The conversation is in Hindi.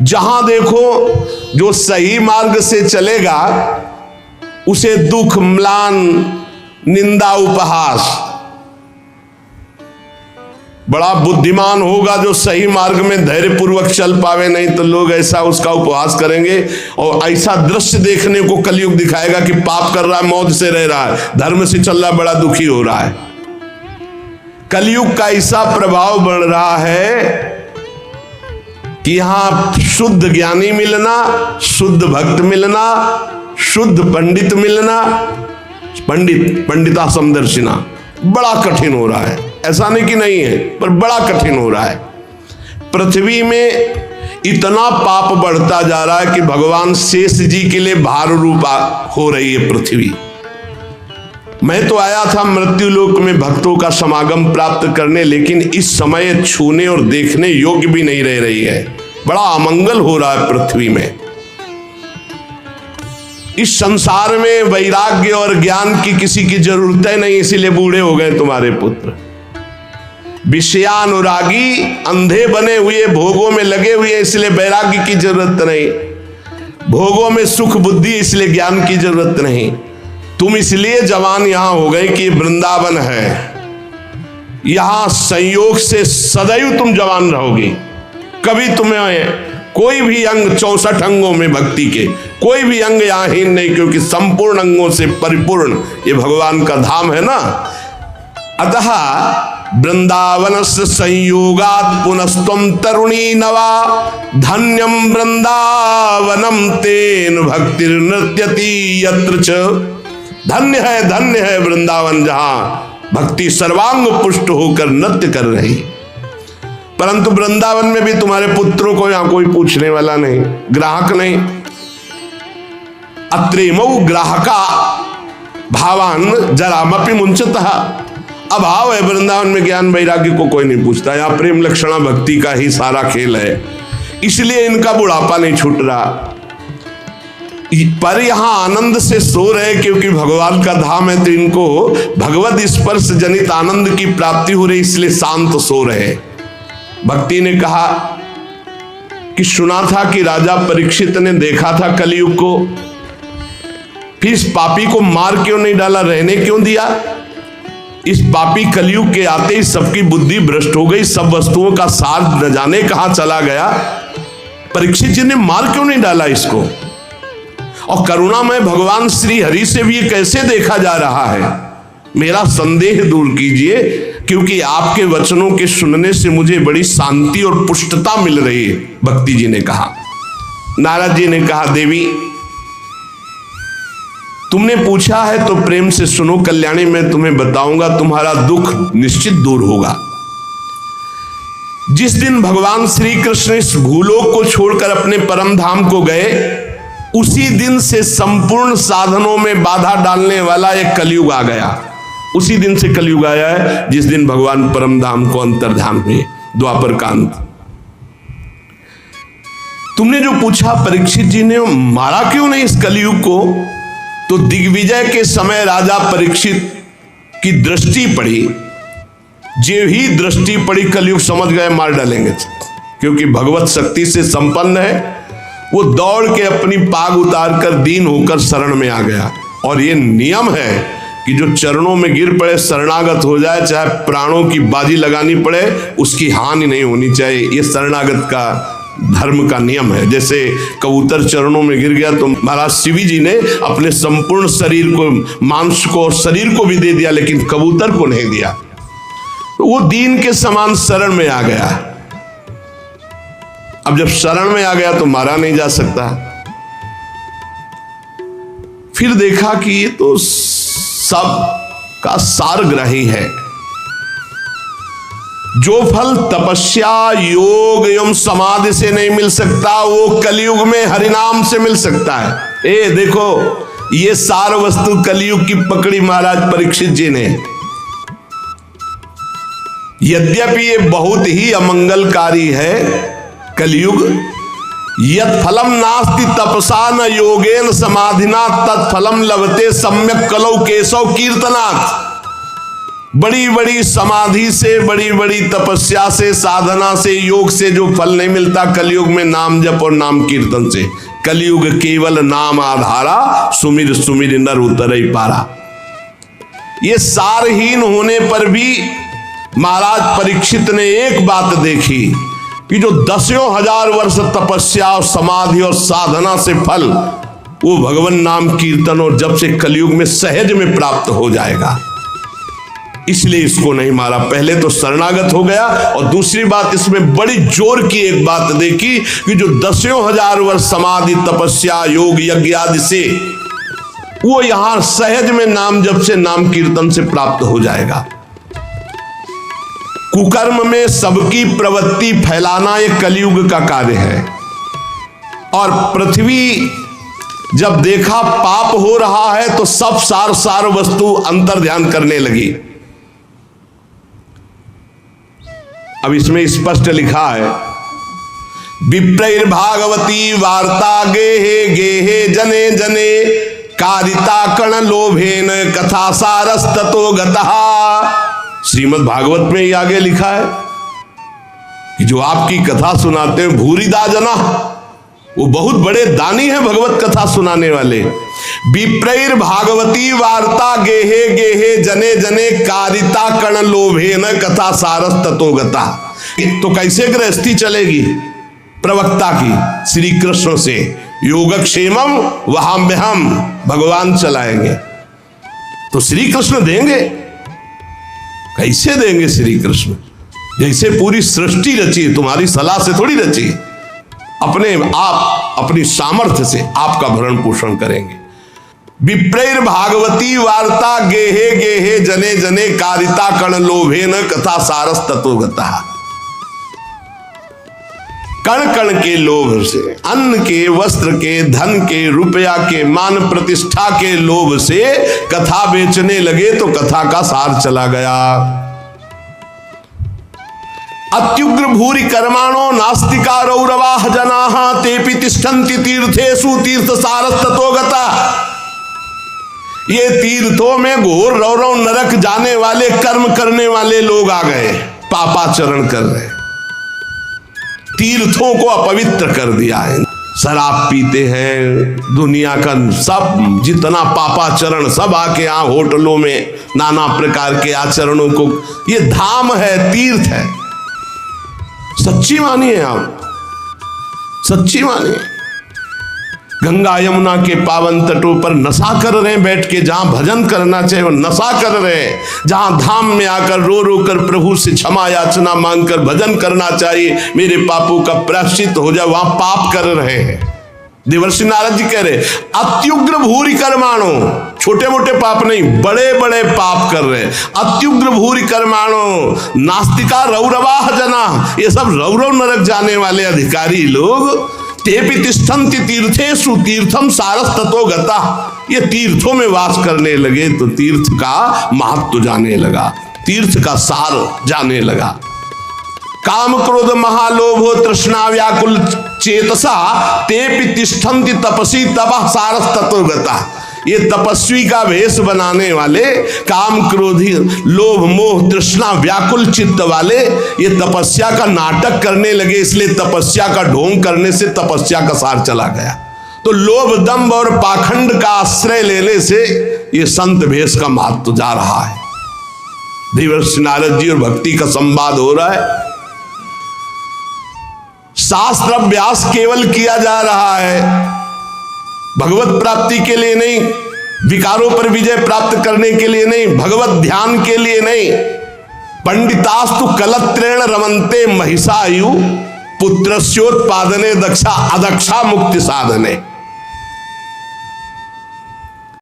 जहां देखो जो सही मार्ग से चलेगा उसे दुख, म्लान, निंदा, उपहास। बड़ा बुद्धिमान होगा जो सही मार्ग में धैर्य पूर्वक चल पावे, नहीं तो लोग ऐसा उसका उपहास करेंगे और ऐसा दृश्य देखने को कलयुग दिखाएगा कि पाप कर रहा है, मौज से रह रहा है, धर्म से चल रहा है, बड़ा दुखी हो रहा है। कलयुग का ऐसा प्रभाव बढ़ रहा है कि यहां शुद्ध ज्ञानी मिलना, शुद्ध भक्त मिलना, शुद्ध पंडित मिलना, पंडिता समदर्शिना बड़ा कठिन हो रहा है। ऐसा नहीं कि नहीं है, पर बड़ा कठिन हो रहा है। पृथ्वी में इतना पाप बढ़ता जा रहा है कि भगवान शेष जी के लिए भार रूप हो रही है पृथ्वी। मैं तो आया था मृत्यु लोक में भक्तों का समागम प्राप्त करने, लेकिन इस समय छूने और देखने योग्य भी नहीं रह रही है। बड़ा अमंगल हो रहा है पृथ्वी में। इस संसार में वैराग्य और ज्ञान की किसी की जरूरत नहीं, इसीलिए बूढ़े हो गए तुम्हारे पुत्र। विषयानुरागी अंधे बने हुए, भोगों में लगे हुए, इसलिए वैराग्य की जरूरत नहीं। भोगों में सुख बुद्धि, इसलिए ज्ञान की जरूरत नहीं। तुम इसलिए जवान यहां हो गए कि वृंदावन है, यहां संयोग से सदैव तुम जवान रहोगे। कभी तुम्हें कोई भी अंग, 64 अंगों में भक्ति के कोई भी अंग यहां हीन नहीं, क्योंकि संपूर्ण अंगों से परिपूर्ण ये भगवान का धाम है ना। अतः वृंदावनस्य संयोगात् पुनस्त्वं तरुणी नवा, धन्यम वृंदावनम तेन भक्तिर्नृत्यति यत्र च। धन्य है वृंदावन, जहां भक्ति सर्वांग पुष्ट होकर नृत्य कर रही। परंतु वृंदावन में भी तुम्हारे पुत्रों को यहां कोई पूछने वाला नहीं, ग्राहक नहीं। अत्रेमौ ग्राहका भावान जरामपि मुंचतः। अभाव है वृंदावन में, ज्ञान वैराग्य को कोई नहीं पूछता। यहाँ प्रेम लक्षणा भक्ति का ही सारा खेल है, इसलिए इनका बुढ़ापा नहीं छूट रहा। पर यहां आनंद से सो रहे, क्योंकि भगवान का धाम है, तो इनको भगवत स्पर्श जनित आनंद की प्राप्ति हो रही, इसलिए शांत सो रहे। भक्ति ने कहा कि सुना था कि राजा परीक्षित ने देखा था कलयुग को, फिर इस पापी को मार क्यों नहीं डाला, रहने क्यों दिया? इस पापी कलयुग के आते ही सबकी बुद्धि भ्रष्ट हो गई, सब वस्तुओं का सार न जाने कहां चला गया। परीक्षित जी ने मार क्यों नहीं डाला इसको? और करुणामय भगवान श्री हरि से भी ये कैसे देखा जा रहा है? मेरा संदेह दूर कीजिए, क्योंकि आपके वचनों के सुनने से मुझे बड़ी शांति और पुष्टता मिल रही है। भक्ति जी ने कहा। नारद जी ने कहा, देवी तुमने पूछा है तो प्रेम से सुनो कल्याणी, मैं तुम्हें बताऊंगा, तुम्हारा दुख निश्चित दूर होगा। जिस दिन भगवान श्री कृष्ण इस भूलोक को छोड़कर अपने परम धाम को गए, उसी दिन से संपूर्ण साधनों में बाधा डालने वाला एक कलयुग आ गया। उसी दिन से कलयुग आया है, जिस दिन भगवान परम धाम को अंतर्धाम हुए, द्वापर कांत। तुमने जो पूछा परीक्षित जी ने मारा क्यों नहीं इस कलयुग को, तो दिग्विजय के समय राजा परीक्षित की दृष्टि पड़ी, जो ही दृष्टि पड़ी कलयुग समझ गए मार डालेंगे, क्योंकि भगवत शक्ति से संपन्न है। वो दौड़ के अपनी पाग उतार कर दीन होकर शरण में आ गया। और ये नियम है कि जो चरणों में गिर पड़े, शरणागत हो जाए, चाहे प्राणों की बाजी लगानी पड़े, उसकी हानि नहीं होनी चाहिए। ये शरणागत का धर्म का नियम है। जैसे कबूतर चरणों में गिर गया तो महाराज शिवी जी ने अपने संपूर्ण शरीर को, मांस को और शरीर को भी दे दिया, लेकिन कबूतर को नहीं दिया। वो दीन के समान शरण में आ गया। अब जब शरण में आ गया तो मारा नहीं जा सकता। फिर देखा कि ये तो सब का सारग्राही है। जो फल तपस्या, योग एवं समाधि से नहीं मिल सकता, वो कलयुग में हरिनाम से मिल सकता है। ए देखो, ये सार वस्तु कलयुग की पकड़ी महाराज परीक्षित जी ने। यद्यपि ये बहुत ही अमंगलकारी है कलयुग। यत् फलम नास्ति तपसा न योगेन समाधिना तत्फलम लभते सम्यक कलौ केशव कीर्तनात्। बड़ी बड़ी समाधि से, बड़ी बड़ी तपस्या से, साधना से, योग से जो फल नहीं मिलता कलयुग में नाम जप और नाम कीर्तन से। कलयुग केवल नाम आधारा, सुमिर सुमिर नर उतरई पारा। ये सारहीन होने पर भी महाराज परीक्षित ने एक बात देखी कि जो 10,000 वर्ष तपस्या और समाधि और साधना से फल, वो भगवान नाम कीर्तन और जब से कलयुग में सहज में प्राप्त हो जाएगा। इसलिए इसको नहीं मारा। पहले तो शरणागत हो गया, और दूसरी बात इसमें बड़ी जोर की एक बात देखी कि जो 10,000 वर्ष समाधि तपस्या योग यज्ञ आदि से, वो यहां सहज में नाम जप से नाम कीर्तन से प्राप्त हो जाएगा। कुकर्म में सबकी प्रवृत्ति फैलाना एक कलयुग का कार्य है। और पृथ्वी जब देखा पाप हो रहा है तो सब सार वस्तु अंतर ध्यान करने लगी। अब इसमें स्पष्ट लिखा है, विप्रैर्भागवती वार्ता गेहे गेहे जने जने कारिता कण लोभेन कथा सारस्ततो गतः। श्रीमद् भागवत में ही आगे लिखा है कि जो आपकी कथा सुनाते हैं भूरिदा जना, वो बहुत बड़े दानी हैं भगवत कथा सुनाने वाले। विप्रैर भागवती वार्ता गेहे गेहे जने जने कारिता कण लोभेन कथा सारस ततो गता। तो कैसे गृहस्थी चलेगी प्रवक्ता की? श्री कृष्ण से योगक्षेमम वहाम्यहम, भगवान चलाएंगे। तो श्री कृष्ण देंगे, कैसे देंगे श्री कृष्ण? जैसे पूरी सृष्टि रची है, तुम्हारी सलाह से थोड़ी रची है, अपने आप अपनी सामर्थ्य से आपका भरण पोषण करेंगे। विप्रैर भागवती वार्ता गेहे गेहे जने जने कारिता कण लोभेन कथा सारस ततो गता। कण कण के लोभ से, अन्न के, वस्त्र के, धन के, रुपया के, मान प्रतिष्ठा के लोभ से कथा बेचने लगे तो कथा का सार चला गया। अत्युग्र भूरि कर्माणो नास्तिका रौरवाः जनाः तेपि तिष्ठन्ति तीर्थेषु तीर्थ सारस ततो गता। ये तीर्थों में घोर रौरव नरक जाने वाले कर्म करने वाले लोग आ गए, पापाचरण कर रहे, तीर्थों को अपवित्र कर दिया है। शराब पीते हैं, दुनिया का सब जितना पापाचरण सब आके यहाँ होटलों में नाना प्रकार के आचरणों को, ये धाम है, तीर्थ है। सच्ची मानिए आप, सच्ची मानिए। गंगा यमुना के पावन तटों पर नशा कर रहे हैं बैठ के, जहां भजन करना चाहिए वो नशा कर रहे हैं। जहां धाम में आकर रो रो कर प्रभु से क्षमा याचना मांगकर भजन करना चाहिए, मेरे पापों का प्रायश्चित हो जाए, वहां पाप कर रहे हैं। देवर्षि नारद जी कह रहे अत्युग्र भूरि कर्माणो, छोटे मोटे पाप नहीं, बड़े बड़े पाप कर रहे। अत्युग्र भूरि कर्माणो नास्तिका रौरवाः जना, ये सब रौरव नरक जाने वाले अधिकारी लोग। तेपि तिष्ठन्ति तीर्थेषु तीर्थम सारस ततो गता, ये तीर्थों में वास करने लगे तो तीर्थ का महत्व जाने लगा, तीर्थ का सार जाने लगा। काम क्रोध महालोभो तृष्णा व्याकुल चेतसा तेपि तिष्ठन्ति तपसी तपः सारस ततो गता। ये तपस्वी का भेष बनाने वाले, काम क्रोधी लोभ मोह तृष्णा व्याकुल चित्त वाले, ये तपस्या का नाटक करने लगे, इसलिए तपस्या का ढोंग करने से तपस्या का सार चला गया। तो लोभ दंभ और पाखंड का आश्रय लेने से ये संत भेष का महत्व जा रहा है। देवर्षि नारद जी और भक्ति का संवाद हो रहा है, शास्त्र अभ्यास केवल किया जा रहा है, भगवत प्राप्ति के लिए नहीं, विकारों पर विजय प्राप्त करने के लिए नहीं, भगवत ध्यान के लिए नहीं। पंडितास्तु कलत्रेण रमन्ते महिषायु पुत्रस्योत्पादने दक्षा अदक्षा मुक्ति साधने।